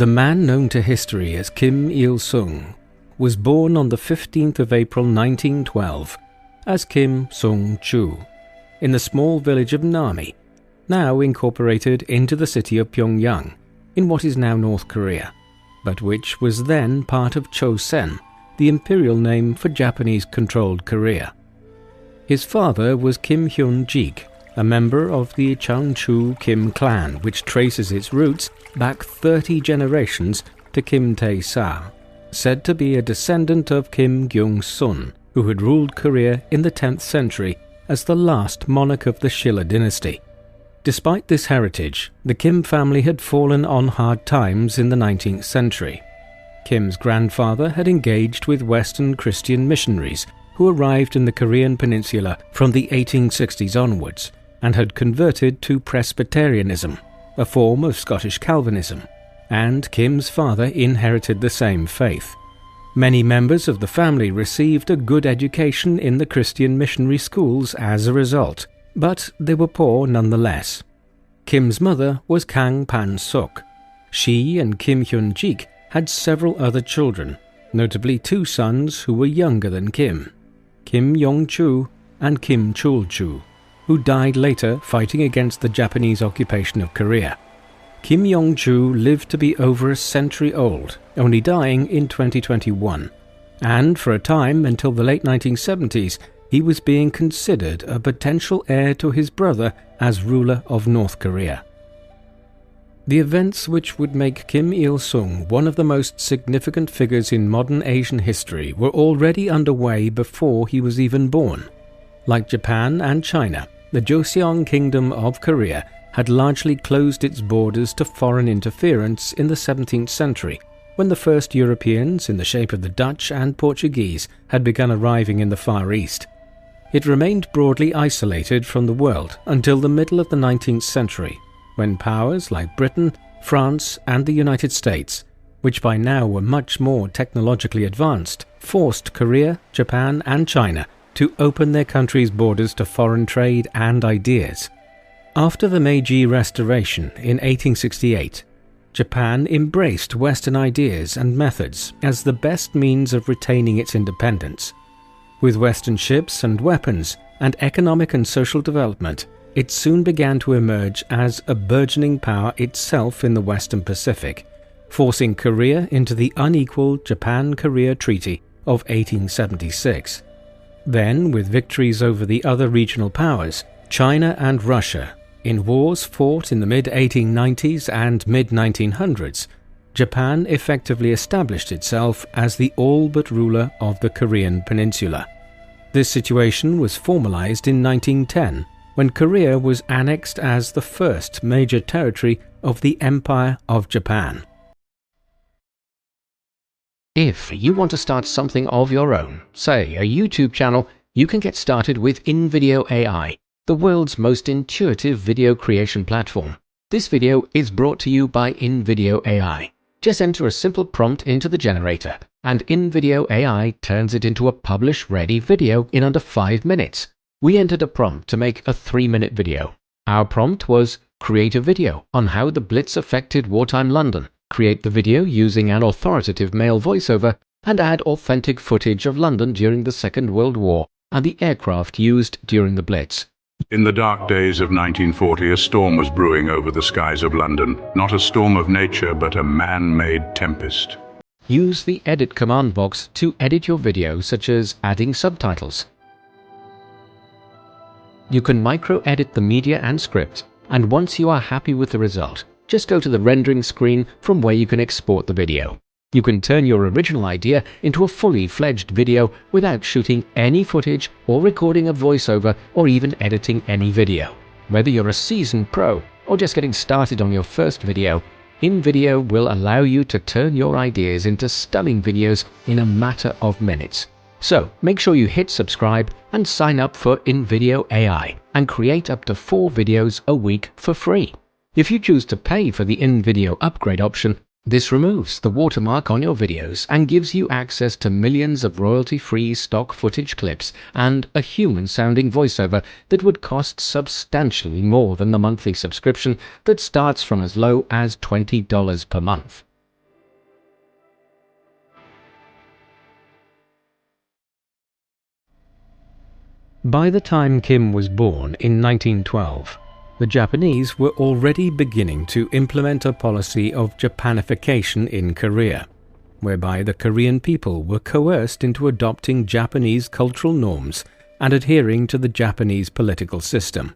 The man known to history as Kim Il-sung was born on the 15th of April 1912 as Kim Sung-chu in the small village of Nami, now incorporated into the city of Pyongyang in what is now North Korea, but which was then part of Chosen, the imperial name for Japanese-controlled Korea. His father was Kim Hyun-jik, a member of the Changchu Kim clan, which traces its roots back 30 generations to Kim Tae-sa, said to be a descendant of Kim Gyung-sun, who had ruled Korea in the 10th century as the last monarch of the Shilla dynasty. Despite this heritage, the Kim family had fallen on hard times in the 19th century. Kim's grandfather had engaged with Western Christian missionaries who arrived in the Korean peninsula from the 1860s onwards and had converted to Presbyterianism, a form of Scottish Calvinism, and Kim's father inherited the same faith. Many members of the family received a good education in the Christian missionary schools as a result, but they were poor nonetheless. Kim's mother was Kang Pan-suk. She and Kim Hyun-jik had several other children, notably 2 sons who were younger than Kim, Kim Yong-chu and Kim Chul-chu, who died later fighting against the Japanese occupation of Korea. Kim Yong-chu lived to be over a century old, only dying in 2021, and for a time until the late 1970s, he was being considered a potential heir to his brother as ruler of North Korea. The events which would make Kim Il-sung one of the most significant figures in modern Asian history were already underway before he was even born. Like Japan and China, the Joseon Kingdom of Korea had largely closed its borders to foreign interference in the 17th century, when the first Europeans, in the shape of the Dutch and Portuguese, had begun arriving in the Far East. It remained broadly isolated from the world until the middle of the 19th century, when powers like Britain, France, and the United States, which by now were much more technologically advanced, forced Korea, Japan, and China to open their countries' borders to foreign trade and ideas. After the Meiji Restoration in 1868, Japan embraced Western ideas and methods as the best means of retaining its independence. With Western ships and weapons and economic and social development, it soon began to emerge as a burgeoning power itself in the Western Pacific, forcing Korea into the unequal Japan-Korea Treaty of 1876. Then, with victories over the other regional powers, China and Russia, in wars fought in the mid-1890s and mid-1900s, Japan effectively established itself as the all-but ruler of the Korean peninsula. This situation was formalized in 1910, when Korea was annexed as the first major territory of the Empire of Japan. If you want to start something of your own, say a YouTube channel, you can get started with InVideo AI, the world's most intuitive video creation platform. This video is brought to you by InVideo AI. Just enter a simple prompt into the generator, and InVideo AI turns it into a publish-ready video in under 5 minutes. We entered a prompt to make a 3-minute video. Our prompt was, create a video on how the Blitz affected wartime London, create the video using an authoritative male voiceover, and add authentic footage of London during the Second World War and the aircraft used during the Blitz. In the dark days of 1940, a storm was brewing over the skies of London. Not a storm of nature, but a man-made tempest. Use the edit command box to edit your video, such as adding subtitles. You can micro-edit the media and script, and once you are happy with the result, just go to the rendering screen from where you can export the video. You can turn your original idea into a fully fledged video without shooting any footage or recording a voiceover or even editing any video. Whether you're a seasoned pro or just getting started on your first video, InVideo will allow you to turn your ideas into stunning videos in a matter of minutes. So make sure you hit subscribe and sign up for InVideo AI and create up to 4 videos a week for free. If you choose to pay for the InVideo upgrade option, this removes the watermark on your videos and gives you access to millions of royalty-free stock footage clips and a human-sounding voiceover that would cost substantially more than the monthly subscription that starts from as low as $20 per month. By the time Kim was born in 1912, the Japanese were already beginning to implement a policy of Japanification in Korea, whereby the Korean people were coerced into adopting Japanese cultural norms and adhering to the Japanese political system.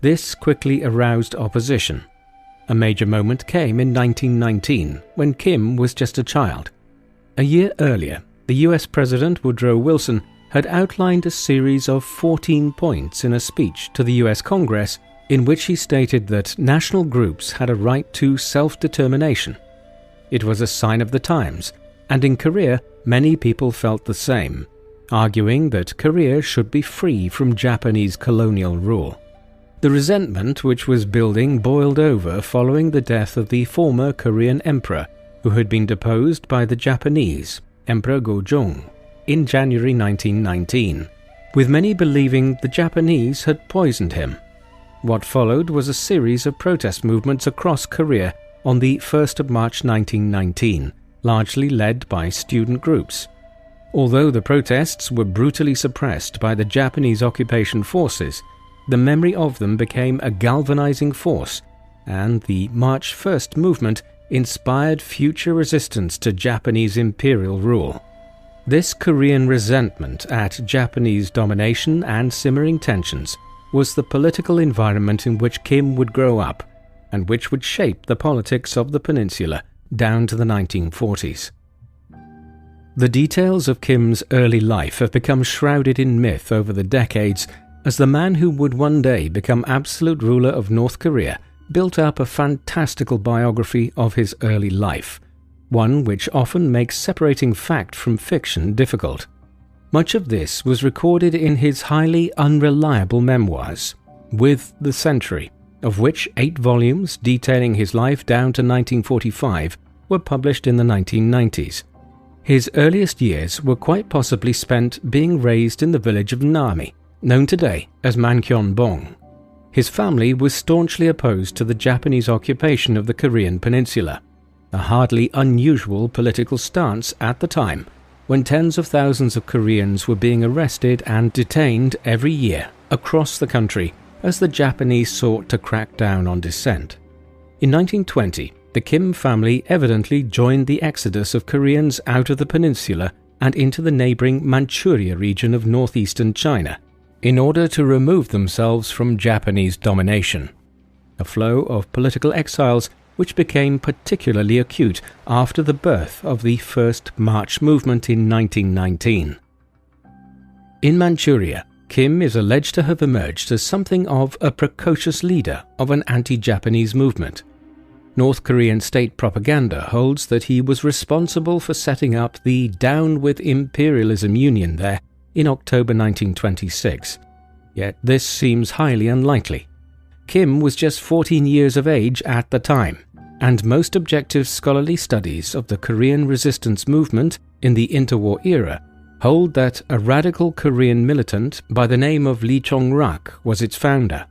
This quickly aroused opposition. A major moment came in 1919, when Kim was just a child. A year earlier, the US President Woodrow Wilson had outlined a series of 14 points in a speech to the US Congress in which he stated that national groups had a right to self-determination. It was a sign of the times, and in Korea many people felt the same, arguing that Korea should be free from Japanese colonial rule. The resentment which was building boiled over following the death of the former Korean emperor, who had been deposed by the Japanese, Emperor Gojong, in January 1919, with many believing the Japanese had poisoned him. What followed was a series of protest movements across Korea on the 1st of March 1919, largely led by student groups. Although the protests were brutally suppressed by the Japanese occupation forces, the memory of them became a galvanizing force, and the March 1st movement inspired future resistance to Japanese imperial rule. This Korean resentment at Japanese domination and simmering tensions was the political environment in which Kim would grow up, and which would shape the politics of the peninsula down to the 1940s. The details of Kim's early life have become shrouded in myth over the decades, as the man who would one day become absolute ruler of North Korea built up a fantastical biography of his early life, one which often makes separating fact from fiction difficult. Much of this was recorded in his highly unreliable memoirs, With the Century, of which 8 volumes detailing his life down to 1945 were published in the 1990s. His earliest years were quite possibly spent being raised in the village of Nami, known today as Mankyonbong. His family was staunchly opposed to the Japanese occupation of the Korean peninsula, a hardly unusual political stance at the time, when tens of thousands of Koreans were being arrested and detained every year across the country as the Japanese sought to crack down on dissent. In 1920, the Kim family evidently joined the exodus of Koreans out of the peninsula and into the neighboring Manchuria region of northeastern China, in order to remove themselves from Japanese domination. A flow of political exiles which became particularly acute after the birth of the First March movement in 1919. In Manchuria, Kim is alleged to have emerged as something of a precocious leader of an anti-Japanese movement. North Korean state propaganda holds that he was responsible for setting up the Down with Imperialism Union there in October 1926, yet this seems highly unlikely. Kim was just 14 years of age at the time, and most objective scholarly studies of the Korean resistance movement in the interwar era hold that a radical Korean militant by the name of Lee Chong-rak was its founder.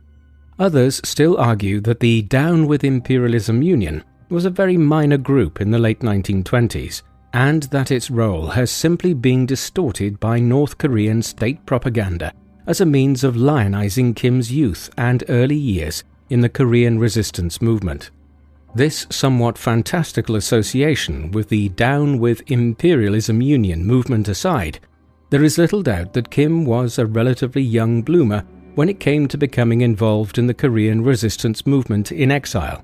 Others still argue that the Down with Imperialism Union was a very minor group in the late 1920s, and that its role has simply been distorted by North Korean state propaganda as a means of lionizing Kim's youth and early years in the Korean resistance movement. This somewhat fantastical association with the Down with Imperialism Union movement aside, there is little doubt that Kim was a relatively young bloomer when it came to becoming involved in the Korean resistance movement in exile.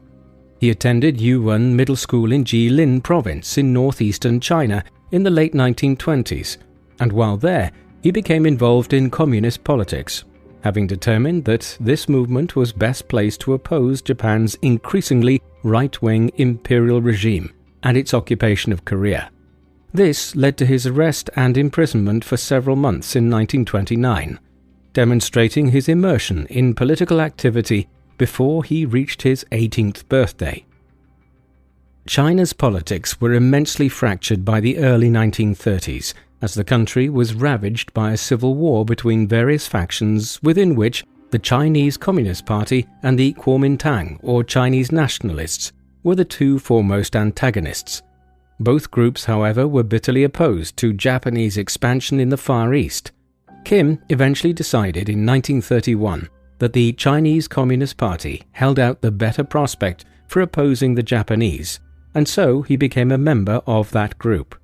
He attended Yuwon Middle School in Jilin province in northeastern China in the late 1920s, and while there, he became involved in communist politics, having determined that this movement was best placed to oppose Japan's increasingly right-wing imperial regime and its occupation of Korea. This led to his arrest and imprisonment for several months in 1929, demonstrating his immersion in political activity before he reached his 18th birthday. China's politics were immensely fractured by the early 1930s, as the country was ravaged by a civil war between various factions within which the Chinese Communist Party and the Kuomintang, or Chinese nationalists, were the two foremost antagonists. Both groups, however, were bitterly opposed to Japanese expansion in the Far East. Kim eventually decided in 1931 that the Chinese Communist Party held out the better prospect for opposing the Japanese, and so he became a member of that group.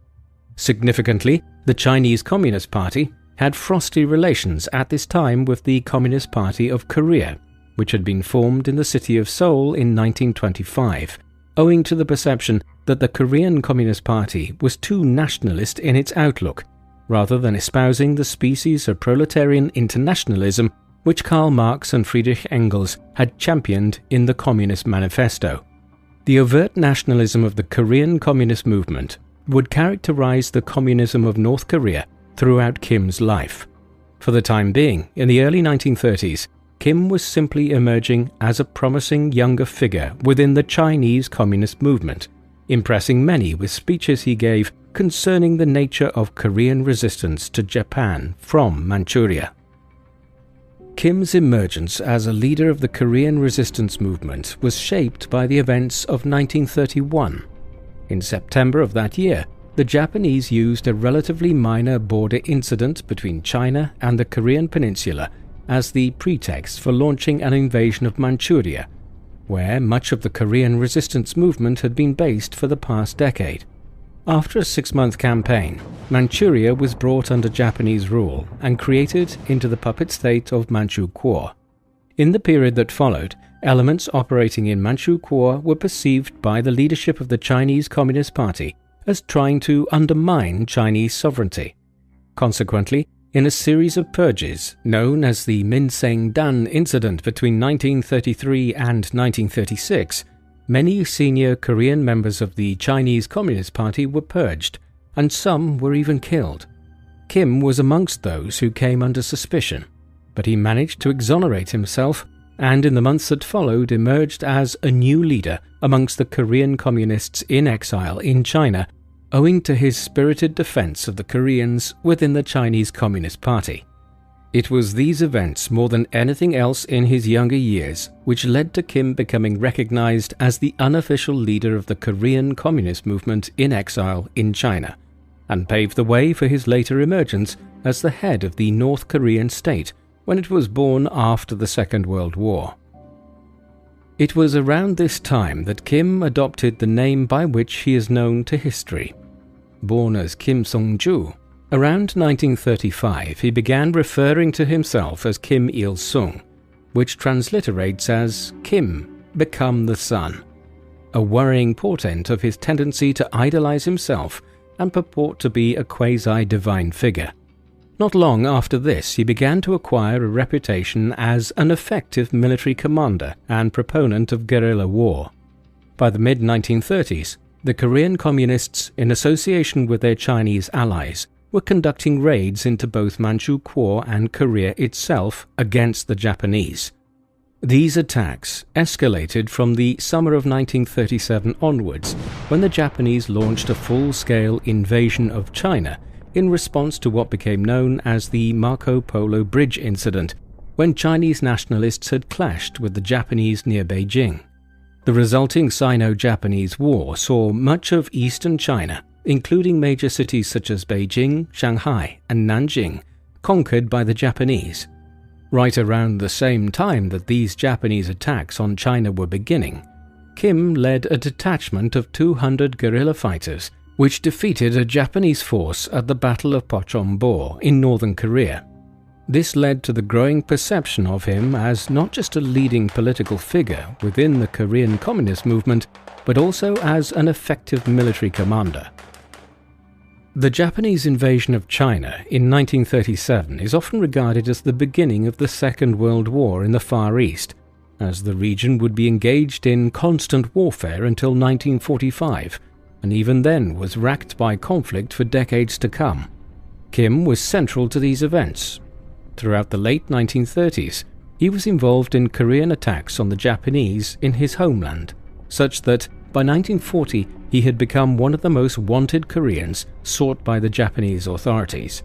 Significantly, the Chinese Communist Party had frosty relations at this time with the Communist Party of Korea, which had been formed in the city of Seoul in 1925, owing to the perception that the Korean Communist Party was too nationalist in its outlook, rather than espousing the species of proletarian internationalism which Karl Marx and Friedrich Engels had championed in the Communist Manifesto. The overt nationalism of the Korean Communist movement would characterize the communism of North Korea throughout Kim's life. For the time being, in the early 1930s, Kim was simply emerging as a promising younger figure within the Chinese Communist movement, impressing many with speeches he gave concerning the nature of Korean resistance to Japan from Manchuria. Kim's emergence as a leader of the Korean resistance movement was shaped by the events of 1931. In September of that year, the Japanese used a relatively minor border incident between China and the Korean peninsula as the pretext for launching an invasion of Manchuria, where much of the Korean resistance movement had been based for the past decade. After a 6-month campaign, Manchuria was brought under Japanese rule and created into the puppet state of Manchukuo. In the period that followed, elements operating in Manchukuo were perceived by the leadership of the Chinese Communist Party as trying to undermine Chinese sovereignty. Consequently, in a series of purges known as the Minseng-Dan incident between 1933 and 1936, many senior Korean members of the Chinese Communist Party were purged, and some were even killed. Kim was amongst those who came under suspicion, but he managed to exonerate himself and in the months that followed emerged as a new leader amongst the Korean communists in exile in China, owing to his spirited defense of the Koreans within the Chinese Communist Party. It was these events more than anything else in his younger years which led to Kim becoming recognized as the unofficial leader of the Korean Communist movement in exile in China, and paved the way for his later emergence as the head of the North Korean state when it was born after the Second World War. It was around this time that Kim adopted the name by which he is known to history. Born as Kim Sung-ju, around 1935 he began referring to himself as Kim Il-sung, which transliterates as Kim, become the sun, a worrying portent of his tendency to idolize himself and purport to be a quasi-divine figure. Not long after this, he began to acquire a reputation as an effective military commander and proponent of guerrilla war. By the mid-1930s, the Korean communists, in association with their Chinese allies, were conducting raids into both Manchukuo and Korea itself against the Japanese. These attacks escalated from the summer of 1937 onwards, when the Japanese launched a full-scale invasion of China in response to what became known as the Marco Polo Bridge incident, when Chinese nationalists had clashed with the Japanese near Beijing. The resulting Sino-Japanese War saw much of eastern China, including major cities such as Beijing, Shanghai, and Nanjing, conquered by the Japanese. Right around the same time that these Japanese attacks on China were beginning, Kim led a detachment of 200 guerrilla fighters which defeated a Japanese force at the Battle of Pochon-bo in northern Korea. This led to the growing perception of him as not just a leading political figure within the Korean Communist movement, but also as an effective military commander. The Japanese invasion of China in 1937 is often regarded as the beginning of the Second World War in the Far East, as the region would be engaged in constant warfare until 1945, and even then was racked by conflict for decades to come. Kim was central to these events. Throughout the late 1930s, he was involved in Korean attacks on the Japanese in his homeland, such that by 1940 he had become one of the most wanted Koreans sought by the Japanese authorities.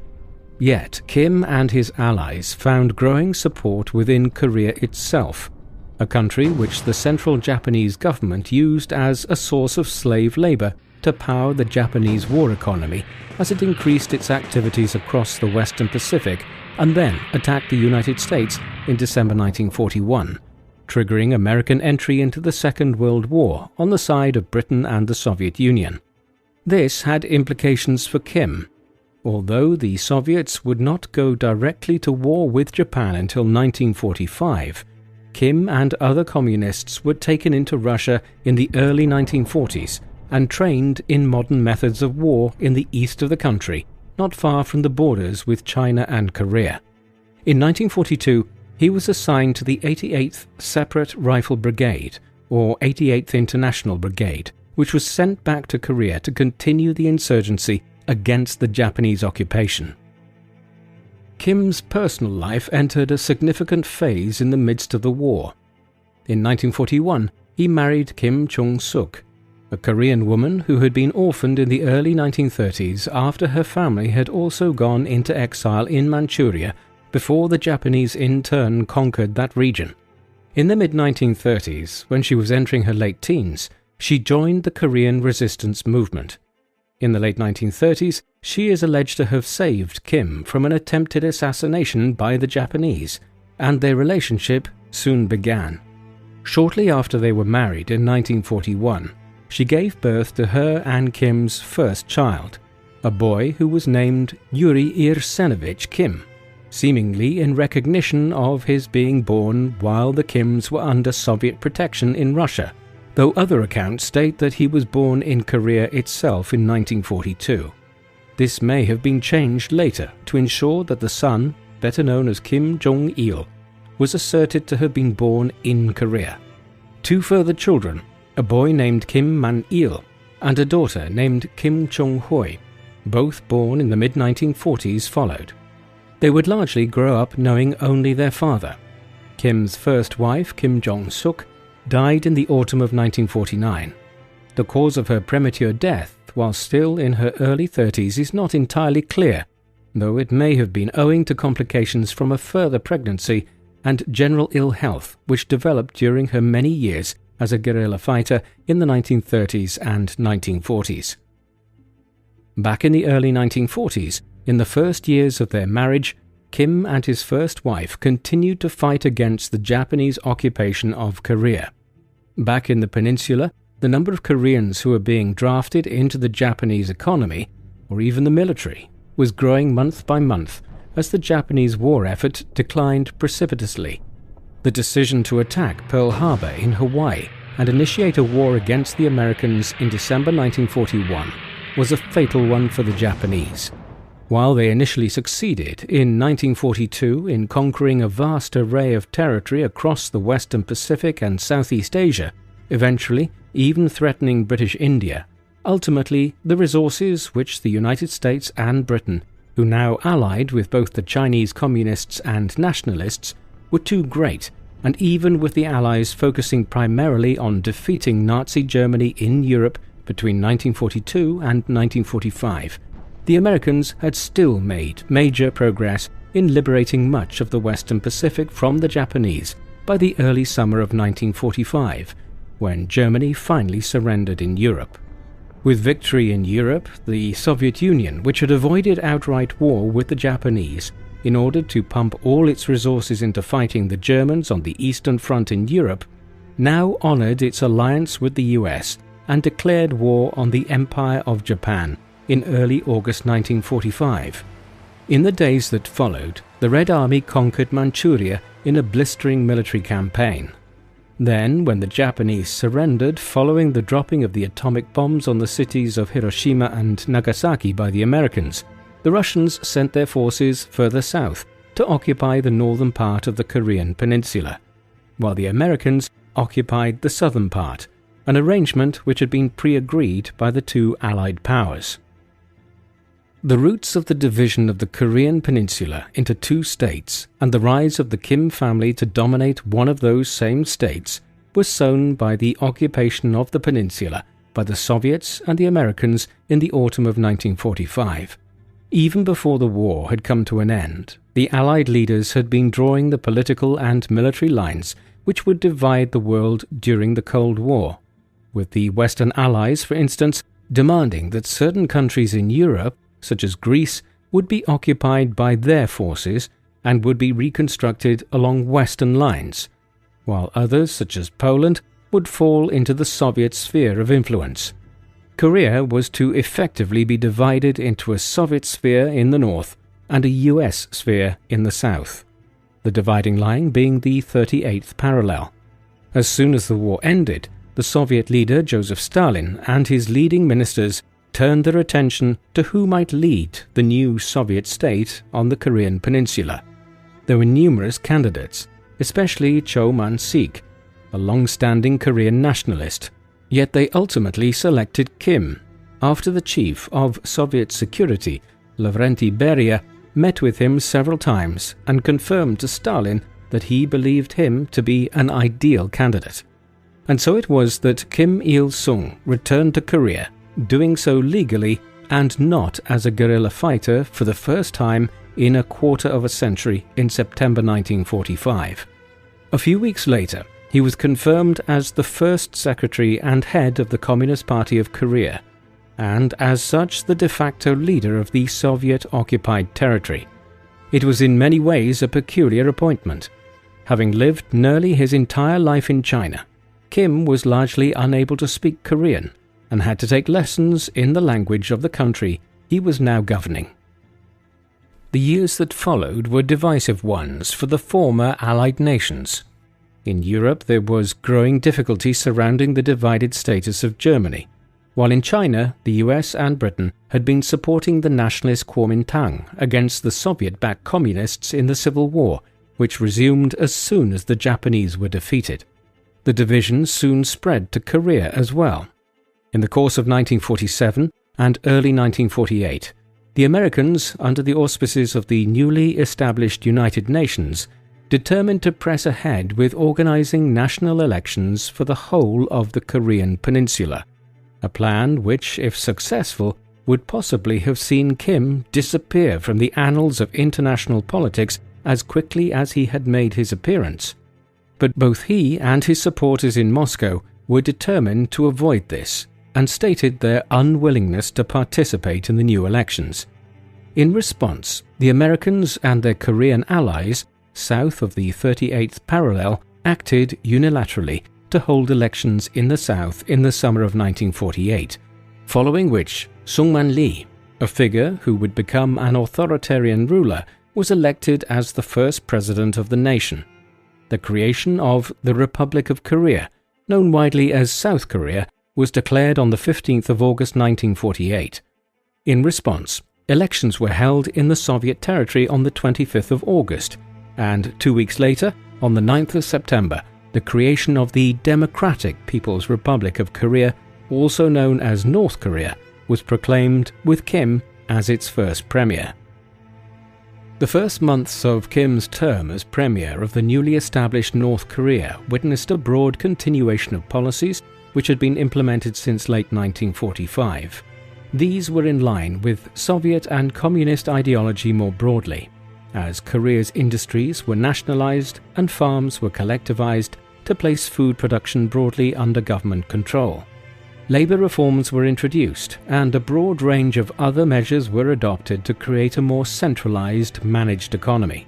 Yet Kim and his allies found growing support within Korea itself, a country which the central Japanese government used as a source of slave labor to power the Japanese war economy as it increased its activities across the Western Pacific and then attacked the United States in December 1941, triggering American entry into the Second World War on the side of Britain and the Soviet Union. This had implications for Kim. Although the Soviets would not go directly to war with Japan until 1945, Kim and other communists were taken into Russia in the early 1940s and trained in modern methods of war in the east of the country, not far from the borders with China and Korea. In 1942, he was assigned to the 88th Separate Rifle Brigade, or 88th International Brigade, which was sent back to Korea to continue the insurgency against the Japanese occupation. Kim's personal life entered a significant phase in the midst of the war. In 1941, he married Kim Chung-suk, a Korean woman who had been orphaned in the early 1930s after her family had also gone into exile in Manchuria before the Japanese in turn conquered that region. In the mid-1930s, when she was entering her late teens, she joined the Korean resistance movement. In the late 1930s, she is alleged to have saved Kim from an attempted assassination by the Japanese, and their relationship soon began. Shortly after they were married in 1941, she gave birth to her and Kim's first child, a boy who was named Yuri Irsenovich Kim, seemingly in recognition of his being born while the Kims were under Soviet protection in Russia, though other accounts state that he was born in Korea itself in 1942. This may have been changed later to ensure that the son, better known as Kim Jong-il, was asserted to have been born in Korea. Two further children, a boy named Kim Man-il and a daughter named Kim Chung-hoi, both born in the mid-1940s, followed. They would largely grow up knowing only their father. Kim's first wife, Kim Jong-suk, died in the autumn of 1949. The cause of her premature death, while still in her early 30s, is not entirely clear, though it may have been owing to complications from a further pregnancy and general ill health which developed during her many years as a guerrilla fighter in the 1930s and 1940s. Back in the early 1940s, in the first years of their marriage, Kim and his first wife continued to fight against the Japanese occupation of Korea. Back in the peninsula, the number of Koreans who were being drafted into the Japanese economy, or even the military, was growing month by month as the Japanese war effort declined precipitously. The decision to attack Pearl Harbor in Hawaii and initiate a war against the Americans in December 1941 was a fatal one for the Japanese. While they initially succeeded in 1942 in conquering a vast array of territory across the Western Pacific and Southeast Asia, eventually even threatening British India, ultimately the resources which the United States and Britain, who now allied with both the Chinese communists and nationalists, were too great, and even with the Allies focusing primarily on defeating Nazi Germany in Europe between 1942 and 1945, the Americans had still made major progress in liberating much of the Western Pacific from the Japanese by the early summer of 1945, when Germany finally surrendered in Europe. With victory in Europe, the Soviet Union, which had avoided outright war with the Japanese in order to pump all its resources into fighting the Germans on the Eastern Front in Europe, now honored its alliance with the US and declared war on the Empire of Japan in early August 1945. In the days that followed, the Red Army conquered Manchuria in a blistering military campaign. Then, when the Japanese surrendered following the dropping of the atomic bombs on the cities of Hiroshima and Nagasaki by the Americans, the Russians sent their forces further south to occupy the northern part of the Korean peninsula, while the Americans occupied the southern part, an arrangement which had been pre-agreed by the two Allied powers. The roots of the division of the Korean peninsula into two states and the rise of the Kim family to dominate one of those same states was sown by the occupation of the peninsula by the Soviets and the Americans in the autumn of 1945. Even before the war had come to an end, the Allied leaders had been drawing the political and military lines which would divide the world during the Cold War, with the Western Allies, for instance, demanding that certain countries in Europe, such as Greece, would be occupied by their forces and would be reconstructed along Western lines, while others, such as Poland, would fall into the Soviet sphere of influence. Korea was to effectively be divided into a Soviet sphere in the north and a US sphere in the south, the dividing line being the 38th parallel. As soon as the war ended, the Soviet leader Joseph Stalin and his leading ministers turned their attention to who might lead the new Soviet state on the Korean peninsula. There were numerous candidates, especially Cho Man-sik, a long-standing Korean nationalist, yet they ultimately selected Kim, after the chief of Soviet security, Lavrenti Beria, met with him several times and confirmed to Stalin that he believed him to be an ideal candidate. And so it was that Kim Il-sung returned to Korea, doing so legally and not as a guerrilla fighter for the first time in a quarter of a century in September 1945. A few weeks later, he was confirmed as the first secretary and head of the Communist Party of Korea, and as such the de facto leader of the Soviet-occupied territory. It was in many ways a peculiar appointment. Having lived nearly his entire life in China, Kim was largely unable to speak Korean and had to take lessons in the language of the country he was now governing. The years that followed were divisive ones for the former Allied nations. In Europe there was growing difficulty surrounding the divided status of Germany, while in China the US and Britain had been supporting the nationalist Kuomintang against the Soviet-backed communists in the Civil War, which resumed as soon as the Japanese were defeated. The division soon spread to Korea as well. In the course of 1947 and early 1948, the Americans, under the auspices of the newly established United Nations, determined to press ahead with organizing national elections for the whole of the Korean peninsula, a plan which, if successful, would possibly have seen Kim disappear from the annals of international politics as quickly as he had made his appearance. But both he and his supporters in Moscow were determined to avoid this and stated their unwillingness to participate in the new elections. In response, the Americans and their Korean allies, south of the 38th parallel, acted unilaterally to hold elections in the south in the summer of 1948, following which Syngman Lee, a figure who would become an authoritarian ruler, was elected as the first president of the nation. The creation of the Republic of Korea, known widely as South Korea, was declared on the 15th of August 1948. In response, elections were held in the Soviet territory on the 25th of August, and 2 weeks later, on the 9th of September, the creation of the Democratic People's Republic of Korea, also known as North Korea, was proclaimed with Kim as its first premier. The first months of Kim's term as premier of the newly established North Korea witnessed a broad continuation of policies which had been implemented since late 1945. These were in line with Soviet and communist ideology more broadly, as Korea's industries were nationalized and farms were collectivized to place food production broadly under government control. Labor reforms were introduced, and a broad range of other measures were adopted to create a more centralized, managed economy.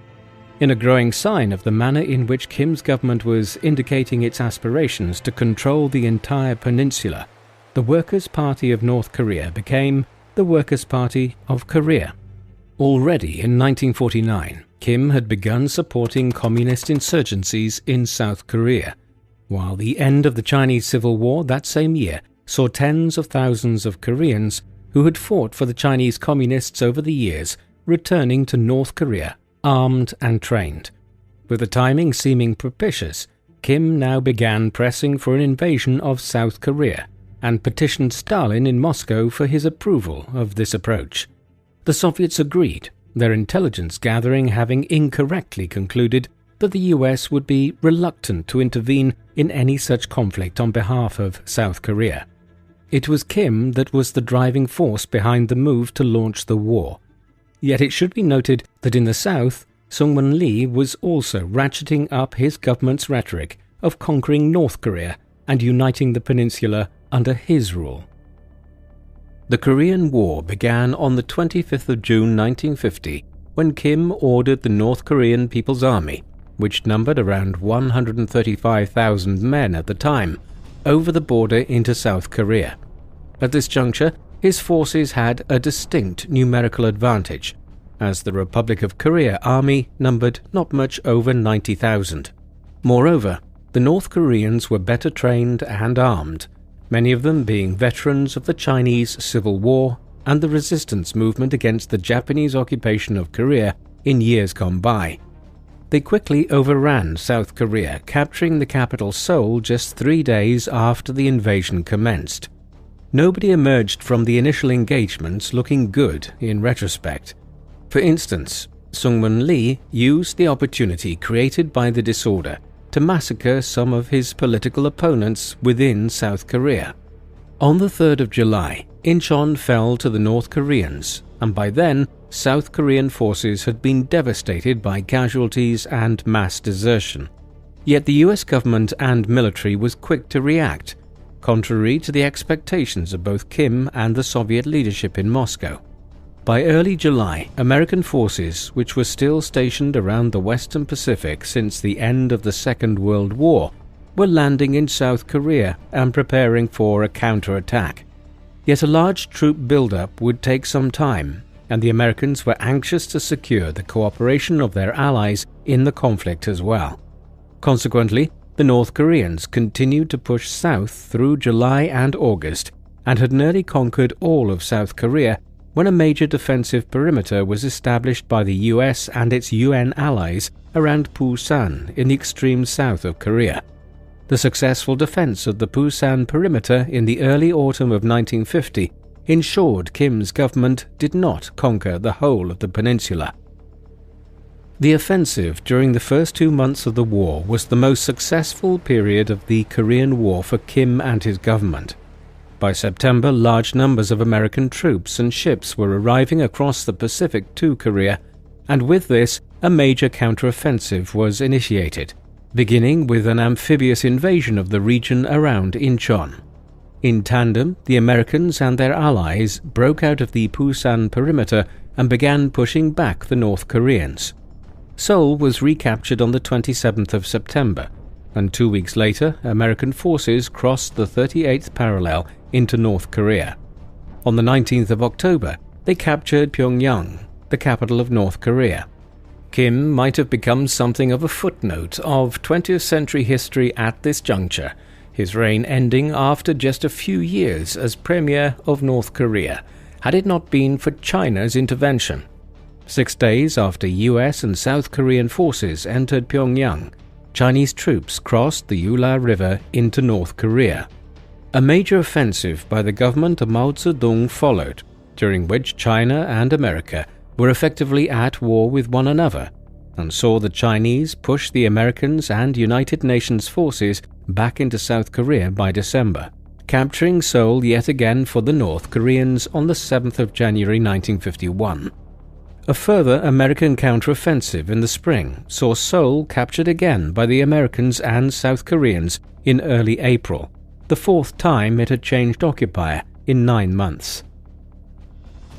In a growing sign of the manner in which Kim's government was indicating its aspirations to control the entire peninsula, the Workers' Party of North Korea became the Workers' Party of Korea. Already in 1949, Kim had begun supporting communist insurgencies in South Korea, while the end of the Chinese Civil War that same year saw tens of thousands of Koreans who had fought for the Chinese communists over the years returning to North Korea, armed and trained. With the timing seeming propitious, Kim now began pressing for an invasion of South Korea and petitioned Stalin in Moscow for his approval of this approach. The Soviets agreed, their intelligence gathering having incorrectly concluded that the US would be reluctant to intervene in any such conflict on behalf of South Korea. It was Kim that was the driving force behind the move to launch the war. Yet it should be noted that in the south, Syngman Lee was also ratcheting up his government's rhetoric of conquering North Korea and uniting the peninsula under his rule. The Korean War began on the 25th of June 1950 when Kim ordered the North Korean People's Army, which numbered around 135,000 men at the time, over the border into South Korea. At this juncture, his forces had a distinct numerical advantage, as the Republic of Korea army numbered not much over 90,000. Moreover, the North Koreans were better trained and armed, many of them being veterans of the Chinese Civil War and the resistance movement against the Japanese occupation of Korea in years gone by. They quickly overran South Korea, capturing the capital Seoul just 3 days after the invasion commenced. Nobody emerged from the initial engagements looking good in retrospect. For instance, Sungmun Lee used the opportunity created by the disorder to massacre some of his political opponents within South Korea. On the 3rd of July, Incheon fell to the North Koreans, and by then, South Korean forces had been devastated by casualties and mass desertion. Yet the US government and military was quick to react, contrary to the expectations of both Kim and the Soviet leadership in Moscow. By early July, American forces, which were still stationed around the Western Pacific since the end of the Second World War, were landing in South Korea and preparing for a counterattack. Yet a large troop buildup would take some time, and the Americans were anxious to secure the cooperation of their allies in the conflict as well. Consequently, the North Koreans continued to push south through July and August, and had nearly conquered all of South Korea when a major defensive perimeter was established by the US and its UN allies around Pusan in the extreme south of Korea. The successful defense of the Pusan perimeter in the early autumn of 1950 ensured Kim's government did not conquer the whole of the peninsula. The offensive during the first 2 months of the war was the most successful period of the Korean War for Kim and his government. By September, large numbers of American troops and ships were arriving across the Pacific to Korea, and with this, a major counteroffensive was initiated, beginning with an amphibious invasion of the region around Incheon. In tandem, the Americans and their allies broke out of the Pusan perimeter and began pushing back the North Koreans. Seoul was recaptured on the 27th of September, and 2 weeks later, American forces crossed the 38th parallel into North Korea. On the 19th of October, they captured Pyongyang, the capital of North Korea. Kim might have become something of a footnote of 20th century history at this juncture, his reign ending after just a few years as Premier of North Korea, had it not been for China's intervention. 6 days after US and South Korean forces entered Pyongyang, Chinese troops crossed the Ula River into North Korea. A major offensive by the government of Mao Zedong followed, during which China and America were effectively at war with one another, and saw the Chinese push the Americans and United Nations forces back into South Korea by December, capturing Seoul yet again for the North Koreans on the 7th of January 1951. A further American counteroffensive in the spring saw Seoul captured again by the Americans and South Koreans in early April, the 4th time it had changed occupier in 9 months.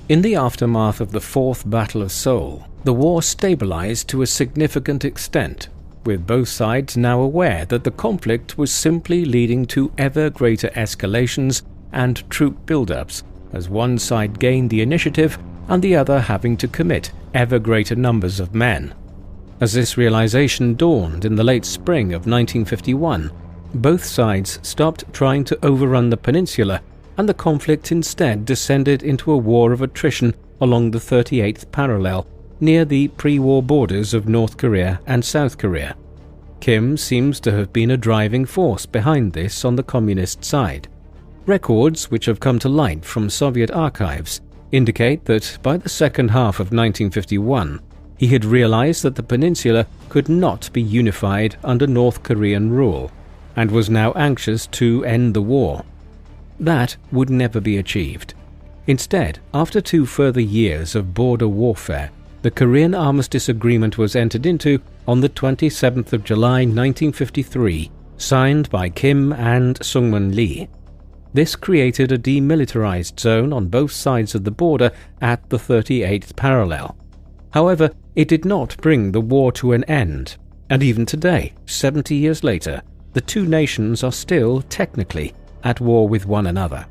In the aftermath of the 4th Battle of Seoul, the war stabilized to a significant extent, with both sides now aware that the conflict was simply leading to ever greater escalations and troop buildups, as one side gained the initiative and the other having to commit ever greater numbers of men. As this realization dawned in the late spring of 1951, both sides stopped trying to overrun the peninsula, and the conflict instead descended into a war of attrition along the 38th parallel, near the pre-war borders of North Korea and South Korea. Kim seems to have been a driving force behind this on the communist side. Records which have come to light from Soviet archives indicate that by the second half of 1951, he had realized that the peninsula could not be unified under North Korean rule, and was now anxious to end the war. That would never be achieved. Instead, after 2 further years of border warfare, the Korean Armistice Agreement was entered into on the 27th of July 1953, signed by Kim and Sungmun Lee. This created a demilitarized zone on both sides of the border at the 38th parallel. However, it did not bring the war to an end, and even today, 70 years later, the two nations are still, technically, at war with one another.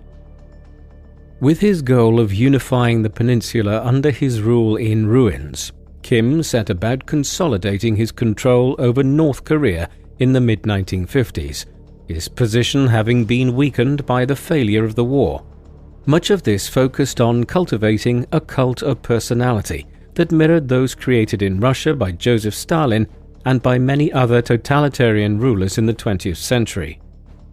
With his goal of unifying the peninsula under his rule in ruins, Kim set about consolidating his control over North Korea in the mid-1950s, his position having been weakened by the failure of the war. Much of this focused on cultivating a cult of personality that mirrored those created in Russia by Joseph Stalin and by many other totalitarian rulers in the 20th century.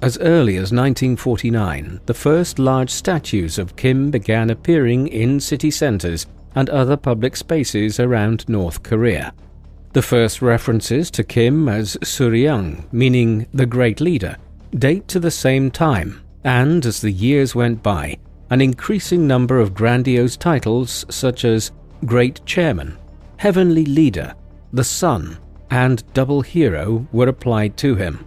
As early as 1949, the first large statues of Kim began appearing in city centers and other public spaces around North Korea. The first references to Kim as Suryang, meaning the Great Leader, date to the same time, and as the years went by, an increasing number of grandiose titles such as Great Chairman, Heavenly Leader, the Sun, and Double Hero were applied to him.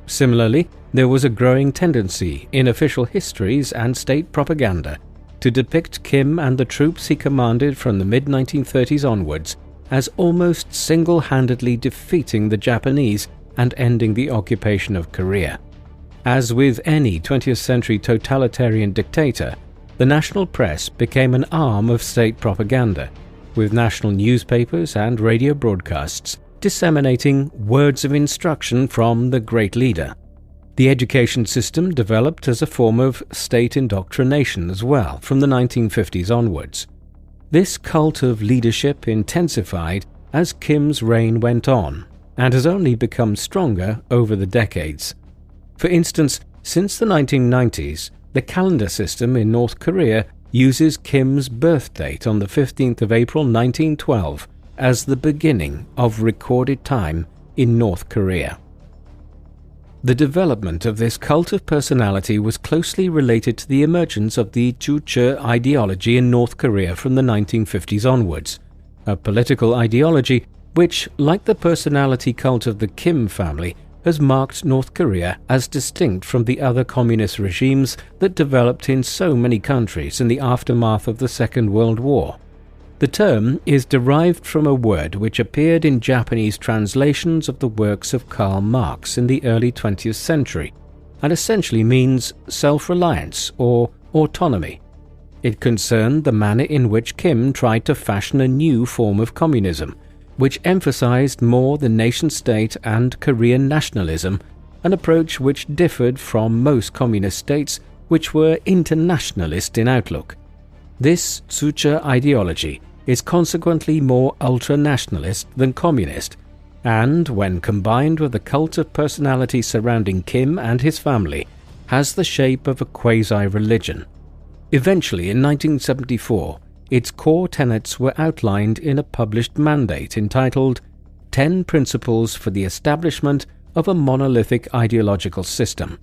Similarly, there was a growing tendency in official histories and state propaganda to depict Kim and the troops he commanded from the mid-1930s onwards as almost single-handedly defeating the Japanese and ending the occupation of Korea. As with any 20th century totalitarian dictator, the national press became an arm of state propaganda, with national newspapers and radio broadcasts disseminating words of instruction from the Great Leader. The education system developed as a form of state indoctrination as well from the 1950s onwards. This cult of leadership intensified as Kim's reign went on and has only become stronger over the decades. For instance, since the 1990s, the calendar system in North Korea uses Kim's birth date on the 15th of April 1912 as the beginning of recorded time in North Korea. The development of this cult of personality was closely related to the emergence of the Juche ideology in North Korea from the 1950s onwards, a political ideology which, like the personality cult of the Kim family, has marked North Korea as distinct from the other communist regimes that developed in so many countries in the aftermath of the Second World War. The term is derived from a word which appeared in Japanese translations of the works of Karl Marx in the early 20th century, and essentially means self-reliance or autonomy. It concerned the manner in which Kim tried to fashion a new form of communism, which emphasized more the nation-state and Korean nationalism, an approach which differed from most communist states which were internationalist in outlook. This Juche ideology is consequently more ultra-nationalist than communist, and when combined with the cult of personality surrounding Kim and his family, has the shape of a quasi-religion. Eventually, in 1974, its core tenets were outlined in a published mandate entitled 10 Principles for the Establishment of a Monolithic Ideological System.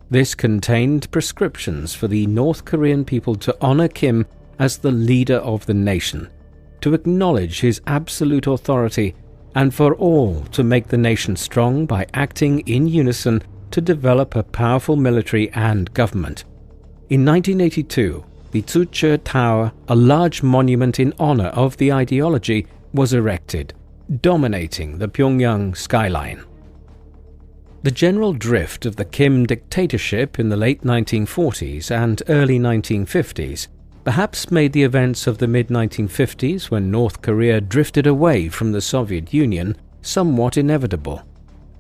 This contained prescriptions for the North Korean people to honor Kim as the leader of the nation, to acknowledge his absolute authority, and for all to make the nation strong by acting in unison to develop a powerful military and government. In 1982, the Juche Tower, a large monument in honor of the ideology, was erected, dominating the Pyongyang skyline. The general drift of the Kim dictatorship in the late 1940s and early 1950s perhaps made the events of the mid-1950s, when North Korea drifted away from the Soviet Union, somewhat inevitable.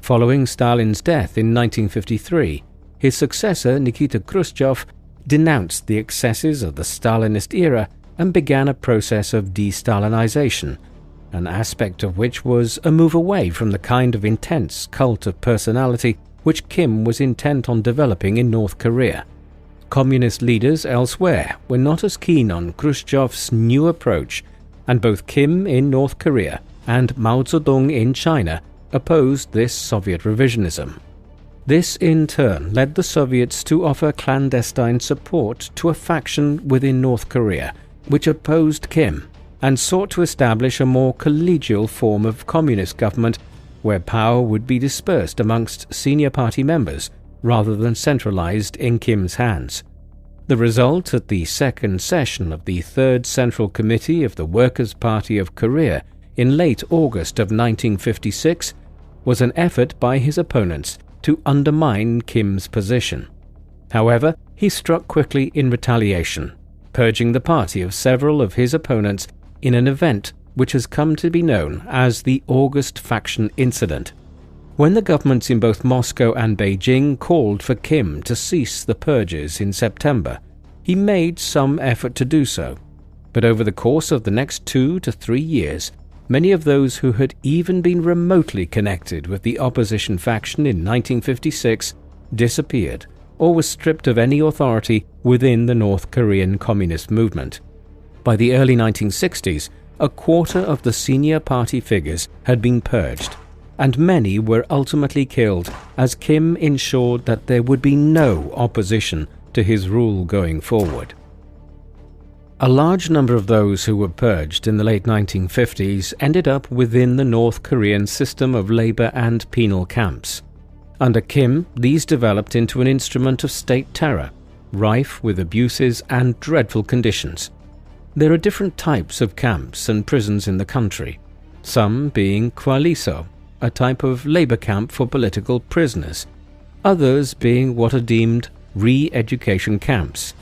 Following Stalin's death in 1953, his successor Nikita Khrushchev denounced the excesses of the Stalinist era and began a process of de-Stalinization, an aspect of which was a move away from the kind of intense cult of personality which Kim was intent on developing in North Korea. Communist leaders elsewhere were not as keen on Khrushchev's new approach, and both Kim in North Korea and Mao Zedong in China opposed this Soviet revisionism. This in turn led the Soviets to offer clandestine support to a faction within North Korea which opposed Kim and sought to establish a more collegial form of communist government where power would be dispersed amongst senior party members rather than centralized in Kim's hands. The result at the second session of the Third Central Committee of the Workers' Party of Korea in late August of 1956 was an effort by his opponents to undermine Kim's position. However, he struck quickly in retaliation, purging the party of several of his opponents in an event which has come to be known as the August Faction Incident. When the governments in both Moscow and Beijing called for Kim to cease the purges in September, he made some effort to do so. But over the course of the next 2 to 3 years, many of those who had even been remotely connected with the opposition faction in 1956 disappeared or were stripped of any authority within the North Korean Communist movement. By the early 1960s, a quarter of the senior party figures had been purged, and many were ultimately killed as Kim ensured that there would be no opposition to his rule going forward. A large number of those who were purged in the late 1950s ended up within the North Korean system of labor and penal camps. Under Kim, these developed into an instrument of state terror, rife with abuses and dreadful conditions. There are different types of camps and prisons in the country, some being Kwaliso, a type of labor camp for political prisoners, others being what are deemed re-education camps,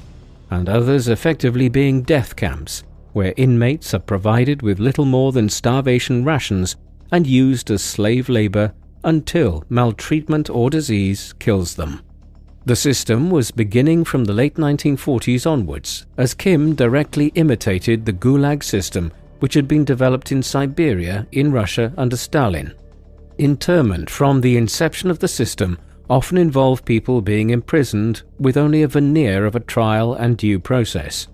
and others effectively being death camps, where inmates are provided with little more than starvation rations and used as slave labor until maltreatment or disease kills them. The system was beginning from the late 1940s onwards, as Kim directly imitated the Gulag system which had been developed in Siberia in Russia under Stalin. Internment from the inception of the system often involved people being imprisoned with only a veneer of a trial and due process.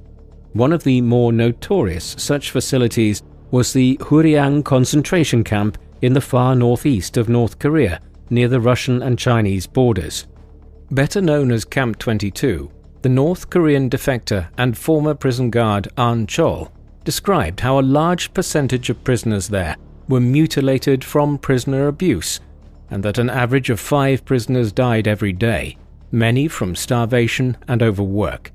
One of the more notorious such facilities was the Huryang concentration camp in the far northeast of North Korea, near the Russian and Chinese borders. Better known as Camp 22, the North Korean defector and former prison guard Ahn Chol described how a large percentage of prisoners there were mutilated from prisoner abuse, and that an average of 5 prisoners died every day, many from starvation and overwork,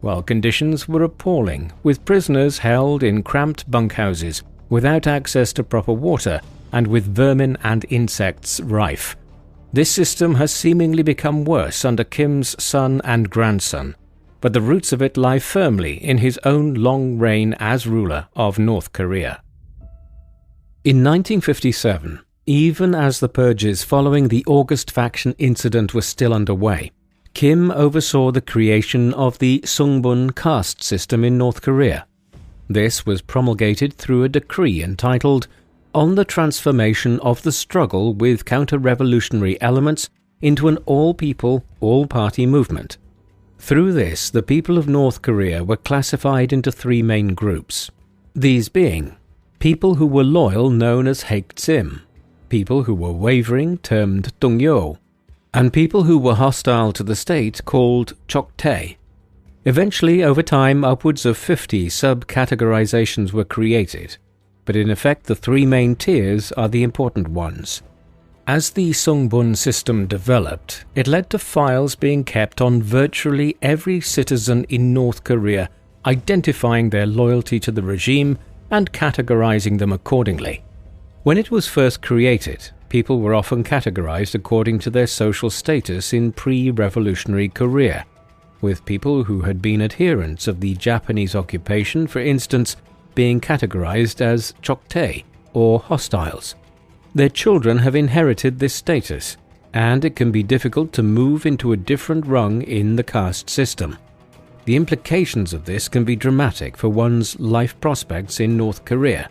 while conditions were appalling, with prisoners held in cramped bunkhouses without access to proper water and with vermin and insects rife. This system has seemingly become worse under Kim's son and grandson, but the roots of it lie firmly in his own long reign as ruler of North Korea. In 1957, even as the purges following the August Faction Incident were still underway, Kim oversaw the creation of the Sungbun caste system in North Korea. This was promulgated through a decree entitled "On the Transformation of the Struggle with Counter-Revolutionary Elements into an All-People, All-Party Movement." Through this, the people of North Korea were classified into 3 main groups, these being people who were loyal known as Haeksim, people who were wavering termed Dongyo, and people who were hostile to the state called Choktae. Eventually, over time, upwards of 50 sub-categorizations were created, but in effect the 3 main tiers are the important ones. As the Sungbun system developed, it led to files being kept on virtually every citizen in North Korea, identifying their loyalty to the regime and categorizing them accordingly. When it was first created, people were often categorized according to their social status in pre-revolutionary Korea, with people who had been adherents of the Japanese occupation, for instance, being categorized as Choktae or hostiles. Their children have inherited this status, and it can be difficult to move into a different rung in the caste system. The implications of this can be dramatic for one's life prospects in North Korea.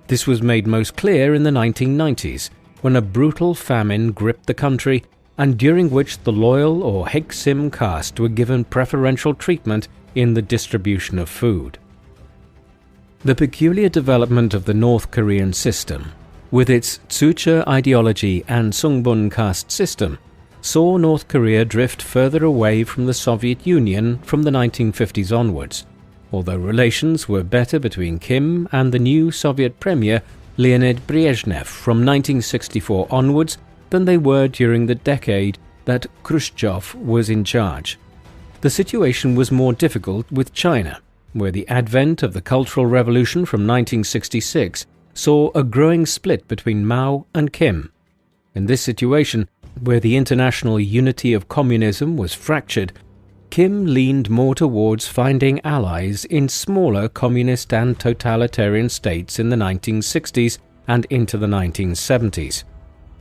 This was made most clear in the 1990s, when a brutal famine gripped the country, and during which the loyal or Haeksim caste were given preferential treatment in the distribution of food. The peculiar development of the North Korean system, with its Tsuche ideology and Sungbun caste system, saw North Korea drift further away from the Soviet Union from the 1950s onwards, although relations were better between Kim and the new Soviet Premier Leonid Brezhnev from 1964 onwards than they were during the decade that Khrushchev was in charge. The situation was more difficult with China, where the advent of the Cultural Revolution from 1966 saw a growing split between Mao and Kim. In this situation, where the international unity of communism was fractured, Kim leaned more towards finding allies in smaller communist and totalitarian states in the 1960s and into the 1970s.